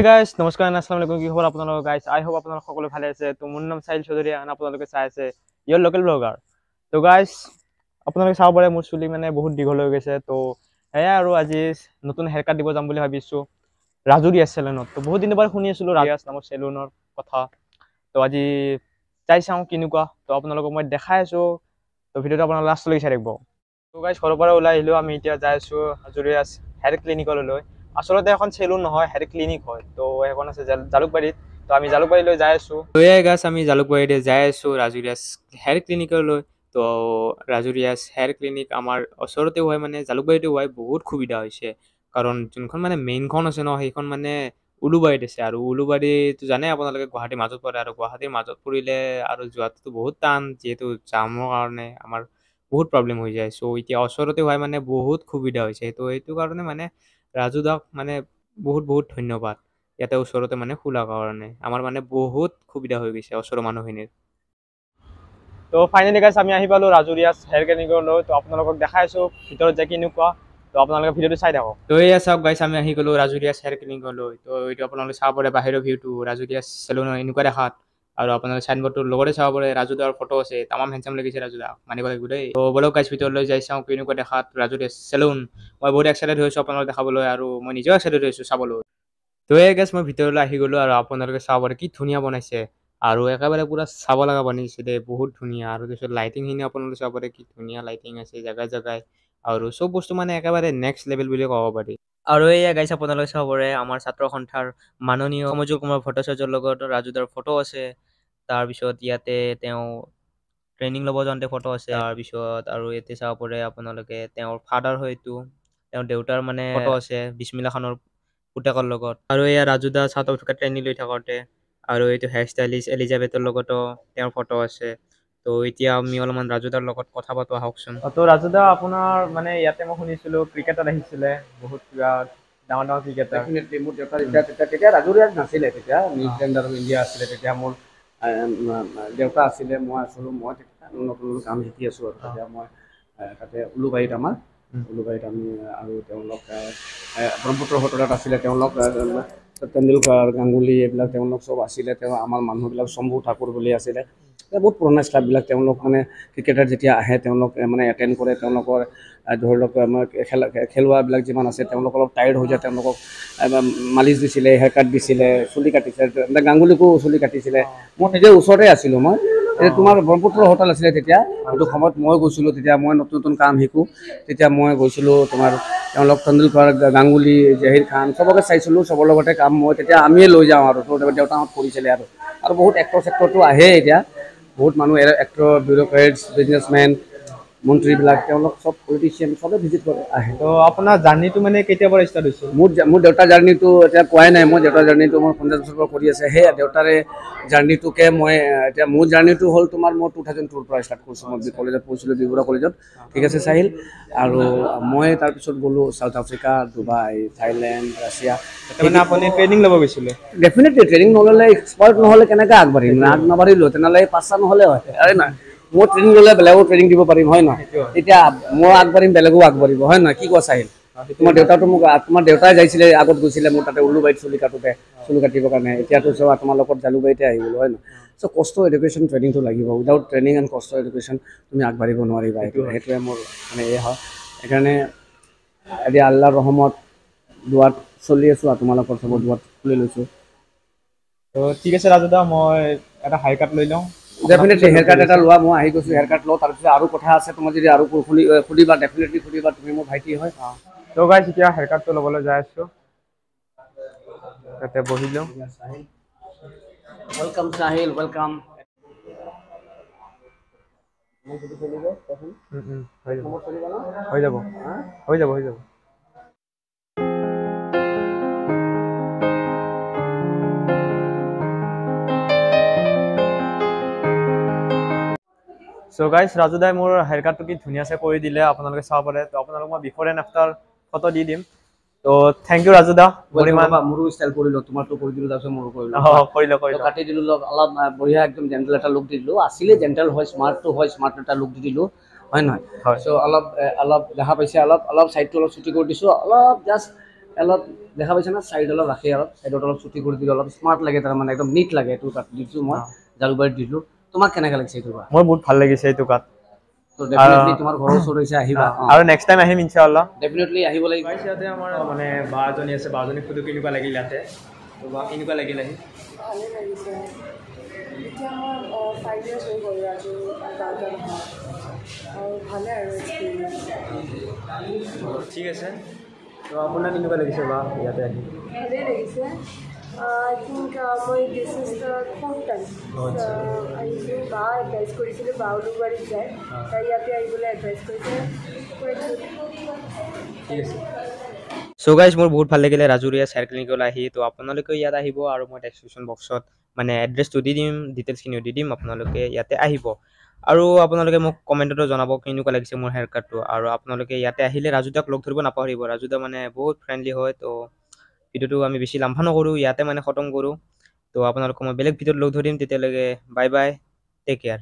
guys নমস্কাৰ আসসালামু আলাইকুম কি খবৰ আপোনালোকৰ গাইজ আই হোপ আপোনালোক সকলো ভালে আছে তো মোৰ নাম চাহিল চৌধুৰী আৰু আপোনালোকে চাই আছে ইয়ৰ লোকেল ব্লগাৰ তো গাইজ আপোনালোকে চাব পাৰে মোৰ চুলি মানে বহুত দীঘল হৈ গৈছে তো এয়া আৰু আজি নতুন হেয়াৰ কাট দিব যাম বুলি ভাবিছোঁ ৰাজুৰিয়া চেলুনত তো বহুত দিনৰ পৰা শুনি আছিলোঁ ৰাজুৰিয়া নামৰ চেলুনৰ কথা তো আজি যাই চাওঁ কেনেকুৱা তো আপোনালোকক মই দেখাই আছোঁ তো ভিডিঅ'টো আপোনালোকে লাষ্টলৈকে চাই থাকিব তো গাইজ ঘৰৰ পৰা ওলাই আহিলোঁ আমি এতিয়া যাই আছোঁ ৰাজুৰিয়া হেয়াৰ ক্লিনিকলৈ আসলতে এখন চেলুন নহয় হেয়াৰ ক্লিনিক হয় তো এখন আছে জালুকবাৰীত তো আমি জালুকবাৰীলৈ যাই আছোঁ তো এই গাছ আমি জালুকবাৰীতে যাই আছোঁ ৰাজুৰিয়া হেয়াৰ ক্লিনিকলৈ তো ৰাজুৰিয়া হেয়াৰ ক্লিনিক আমাৰ ওচৰতে হয় মানে জালুকবাৰীতে হয় বহুত সুবিধা হৈছে কাৰণ যোনখন মানে মেইনখন আছে ন সেইখন মানে উলুবাৰীত আছে আৰু উলুবাৰীটো জানে আপোনালোকে গুৱাহাটীৰ মাজত পৰে আৰু গুৱাহাটীৰ মাজত পৰিলে আৰু যোৱাটো বহুত টান যিহেতু জামৰ কাৰণে আমাৰ বহুত প্ৰব্লেম হৈ যায় চ' এতিয়া ওচৰতে হয় মানে বহুত সুবিধা হৈছে তো সেইটো কাৰণে মানে ৰাজু দাক মানে বহুত বহুত ধন্যবাদ ইয়াতে ওচৰতে মানে খোলা কাৰণে আমাৰ মানে বহুত সুবিধা হৈ গৈছে ওচৰৰ মানুহখিনিৰ তো ফাইনেলি গাইছ আমি আহি পালোঁ ৰাজুৰিয়া হেয়াৰ ক্লিনিকলৈ তো আপোনালোকক দেখাইছোঁ ভিতৰত যে কেনেকুৱা তো আপোনালোকে ভিডিঅ'টো চাই থাকক তো এয়া চাওক গাইছ আমি আহি গ'লোঁ ৰাজুৰিয়া হেয়াৰ ক্লিনিকলৈ তো এইটো আপোনালোকে চাব পাৰে বাহিৰৰ ভিউটো ৰাজুৰিয়া চেলুনৰ এনেকুৱা দেখাত আৰু আপোনালোকে চাইনবোৰ্ডটোৰ লগতে চাব পাৰে ৰাজুদাৰ ফটো আছে তামাম হেণ্ডচাম লাগিছে ৰাজুদা মানিব লাগিব দেই তো বলক গাইছ ভিতৰলৈ যাই চাওঁ কেনেকুৱা দেখাত ৰাজুৰিয়া চেলুন মই বহুত এক্সাইটেড হৈছোঁ আপোনালোকক দেখাবলৈ আৰু মই নিজেও এক্সাইটেড হৈছোঁ চাবলৈ তো এই গেছ মই ভিতৰলৈ আহি গ'লোঁ আৰু আপোনালোকে চাব পাৰে কি ধুনীয়া বনাইছে আৰু একেবাৰে পূৰা চাব লগা বনাইছে দেই বহুত ধুনীয়া আৰু তাৰপিছত লাইটিংখিনি আপোনালোকে চাব পাৰে কি ধুনীয়া লাইটিং আছে জেগাই জেগাই আৰু চব বস্তু মানে একেবাৰে নেক্সট লেভেল বুলি ক'ব পাৰি আৰু এয়া গাইছ আপোনালোকে চাব পাৰে আমাৰ ছাত্ৰ সন্থাৰ মাননীয় সমজুল কুমাৰ ভট্টাচাৰ্যৰ লগত ৰাজুদাৰ ফটো আছে তাৰপিছত ইয়াতে তেওঁ ট্ৰেইনিং ল'ব যাওঁতে ফটো আছে তাৰপিছত আৰু ইয়াতে চাব পাৰে আপোনালোকে তেওঁৰ ফাদাৰ হয় এইটো তেওঁৰ দেউতাৰ মানে ফটো আছে বিস্মিল্লা খানৰ পুতেকৰ লগত আৰু এয়া ৰাজুদা চাউথ আফ্ৰিকা ট্ৰেইনিং লৈ থাকোঁতে আৰু এইটো হেয়াৰ ষ্টাইলিষ্ট এলিজাবেথৰ লগতো তেওঁৰ ফটো আছে তো এতিয়া আমি অলপমান ৰাজুদাৰ লগত কথা পাতো আহকচোন তো ৰাজুদা আপোনাৰ মানে ইয়াতে মই শুনিছিলোঁ ক্ৰিকেটত আহিছিলে বহুত কিবা ডাঙৰ ডাঙৰ ক্ৰিকেটাৰ ডেফিনেটলি মোৰ দেউতা তেতিয়া ৰাজুৰিয়াত নাছিলে তেতিয়া নিউজিলেণ্ড আৰু ইণ্ডিয়া আছিলে তেতিয়া মোৰ দেউতা আছিলে মই আছিলোঁ মই তেতিয়া নতুন নতুন কাম শিকি আছোঁ আৰু তেতিয়া মই তাতে উলুবাৰীত আমাৰ উলুবাৰীত আমি আৰু তেওঁলোক ব্ৰহ্মপুত্ৰ হোটেলত আছিলে তেওঁলোক তেণ্ডুলকাৰ গাংগুলী এইবিলাক তেওঁলোক চব আছিলে তেওঁ আমাৰ মানুহবিলাক শম্ভু ঠাকুৰ বুলি আছিলে বহুত পুৰণা ষ্টাফবিলাক তেওঁলোক মানে ক্ৰিকেটাৰ যেতিয়া আহে তেওঁলোক মানে এটেণ্ড কৰে তেওঁলোকৰ ধৰি লওক আমাৰ খেলুৱাবিলাক যিমান আছে তেওঁলোক অলপ টায়াৰ্ড হৈ যায় তেওঁলোকক মালিচ দিছিলে হেয়াৰ কাট দিছিলে চুলি কাটিছিলে গাংগুলীকো চুলি কাটিছিলে মই নিজে ওচৰতে আছিলোঁ মই তোমাৰ ব্ৰহ্মপুত্ৰ হোটেল আছিলে তেতিয়া সেইটো সময়ত মই গৈছিলোঁ তেতিয়া মই নতুন নতুন কাম শিকোঁ তেতিয়া মই গৈছিলোঁ তোমাৰ তেওঁলোক তেণ্ডুলকাৰ গাংগুলী জাহিৰ খান চবকে চাইছিলোঁ চবৰ লগতে কাম মই তেতিয়া আমিয়ে লৈ যাওঁ আৰু দেউতাহঁত কৰিছিলে আৰু বহুত এক্টৰ চেক্টৰটো আহে এতিয়া বহুত মানুহ এক্টৰ বিউৰ'ক্ৰেটছ বিজনেছমেন মন্ত্ৰীবিলাক তেওঁলোক চব পলিটিচিয়ান চবে ভিজিট কৰে আহে তো আপোনাৰ জাৰ্ণিটো মানে কেতিয়াৰ পৰা ষ্টাৰ্ট হৈছিল মোৰ দেউতাৰ জাৰ্ণিটো এতিয়া কোৱাই নাই মই দেউতাৰ জাৰ্ণিটো মই 50 বছৰৰ পৰা কৰি আছে সেই দেউতাৰে জাৰ্ণিটোকে মই এতিয়া মোৰ জাৰ্ণিটো হ'ল তোমাৰ মই 2002ৰ পৰা ষ্টাৰ্ট কৰিছোঁ মই কলেজত পঢ়িছিলোঁ বিবৰা কলেজত ঠিক আছে চাহিল আৰু মই তাৰপিছত গ'লোঁ south Africa Dubai Thailand Russia মানে আপুনি ট্ৰেইনিং ল'ব গৈছিলে ডেফিনেটলি ট্ৰেইনিং নল'লে এক্সপাৰ্ট নহ'লে কেনেকৈ আগবাঢ়িম নাবাঢ়িলোঁ তেনেহ'লে পাঁচটা নহ'লে হয় হয় নাই মই ট্ৰেইনিং ল'লে বেলেগো ট্ৰেইনিং দিব পাৰিম হয় নহয় তেতিয়া মই আগবাঢ়িম বেলেগো আগবাঢ়িব হয় নহয় কি কোৱা চাহিল তোমাৰ দেউতাটো মোক তোমাৰ দেউতাই যাইছিলে আগত গৈছিলে মোৰ তাতে উলুবাৰীত চুলি কাটিবৰ কাৰণে এতিয়াতো চব তোমাৰ লগত জালুকবাৰীতে আহি গ'লো হয় নহয় চ' কষ্ট এডুকেশ্যন ট্ৰেইনিংটো লাগিব উইদাউট ট্ৰেইনিং এণ্ড কষ্ট এডুকেশ্যন তুমি আগবাঢ়িব নোৱাৰিবা সেইটোৱে মোৰ মানে এই হয় সেইকাৰণে এতিয়া আল্লাহৰ ৰহমত দুৱাত চলি আছোঁ আৰু তোমালোকৰ চবৰ দুৱাত খুলি লৈছোঁ তো ঠিক আছে ৰাজুদা মই এটা হেয়াৰ কাট লৈ লওঁ ডেফিনেটলি হেয়াৰ কাট এটা লোৱা মই আহি গৈছোঁ হেয়াৰ কাট লওঁ তাৰপিছত আৰু কথা আছে তোমাৰ যদি আৰু সুধিবা ডেফিনেটলি সুধিবা তুমি মোৰ ভাইটি হয় তো গাইছ এতিয়া হেয়াৰ কাটটো ল'বলৈ যাই আছোঁ তাতে বহি লওঁ ৱেলকাম চাহিল ৱেলকাম হৈ যাব হৈ যাব চ' গাইছ ৰাজুদাই মোৰ হেয়াৰ কাটটো কি ধুনীয়াছে কৰি দিলে আপোনালোকে চাব পাৰে তো আপোনালোক মই বিফৰ এণ্ড আফটাৰ ফটো দি দিম তো থেংক ইউ ৰাজুদা মোৰো ষ্টাইল কৰিলোঁ তোমাৰটো কৰি দিলোঁ তাৰপিছত মোৰো কৰিলোঁ কাটি দিলোঁ অলপ বঢ়িয়া একদম জেণ্টেল এটা লুক দি দিলোঁ আছিলে জেণ্টেল হয় স্মাৰ্টটো হয় স্মাৰ্ট এটা লুক দি দিলোঁ হয় নহয় চ' অলপ দেখা পাইছে অলপ ছাইডটো অলপ ছুটি কৰি দিছোঁ অলপ জাষ্ট অলপ দেখা পাইছে না চাইড অলপ ৰাখি অলপ চাইডত অলপ চুটি কৰি দিলে অলপ স্মাৰ্ট লাগে তাৰমানে একদম নিট লাগে এইটো কাট দিছোঁ মই জালুকবাৰীত দিলোঁ তোমাক কেনেকৈ লাগিছে এইটো বা মোৰ বহুত ভাল লাগিছে এইটো কাট তো ডেফিনেটলি তোমাৰ ঘৰৰ ওচৰত হৈছে আহিবা আৰু নেক্সট টাইম আহিম ইনশাআল্লাহ ডেফিনেটলি আহিব লাগিব ইয়াতে আমাৰ মানে বা এজনী আছে বাজনী সুধো কেনেকুৱা লাগিল ইয়াতে তো বা কেনেকুৱা লাগিল আহি ভালে লাগিছে এতিয়া মই 5 years হৈ গ'ল ৰাজু দাদা আৰু ভালে আৰু এক্সপিৰিয়েঞ্চ ঠিক আছে তো আপোনাৰ কেনেকুৱা লাগিছে বা ইয়াতে আহি ভালেই লাগিছে আই থিংক মই this is the fourth time আহিছোঁ বা এডভাইচ কৰিছিলোঁ বা উলুবাৰীত যায় তাই ইয়াতে আহিবলৈ এডভাইচ কৰিছে ঠিক আছে চ' গাইজ মোৰ বহুত ভাল লাগিলে ৰাজুৰীয়া চাইৰ ক্লিনিকলৈ আহি তো আপোনালোকে ইয়াত আহিব আৰু মই ডেছক্ৰিপশ্যন বক্সত মানে এড্ৰেছটো দি দিম ডিটেইলছখিনিও দি দিম আপোনালোকে ইয়াতে আহিব আৰু আপোনালোকে মোক কমেণ্টতো জনাব কেনেকুৱা লাগিছে মোৰ হেয়াৰ কাটটো আৰু আপোনালোকে ইয়াতে আহিলে ৰাজুদাক লগ ধৰিব নাপাহৰিব ৰাজুদা মানে বহুত ফ্ৰেণ্ডলি হয় তো ভিডিঅ'টো আমি বেছি লাম্ভা নকৰোঁ ইয়াতে মানে খতম কৰোঁ তো আপোনালোকক মই বেলেগ ভিডিঅ'ত লগ ধৰিম তেতিয়ালৈকে বাই বাই টেক কেয়াৰ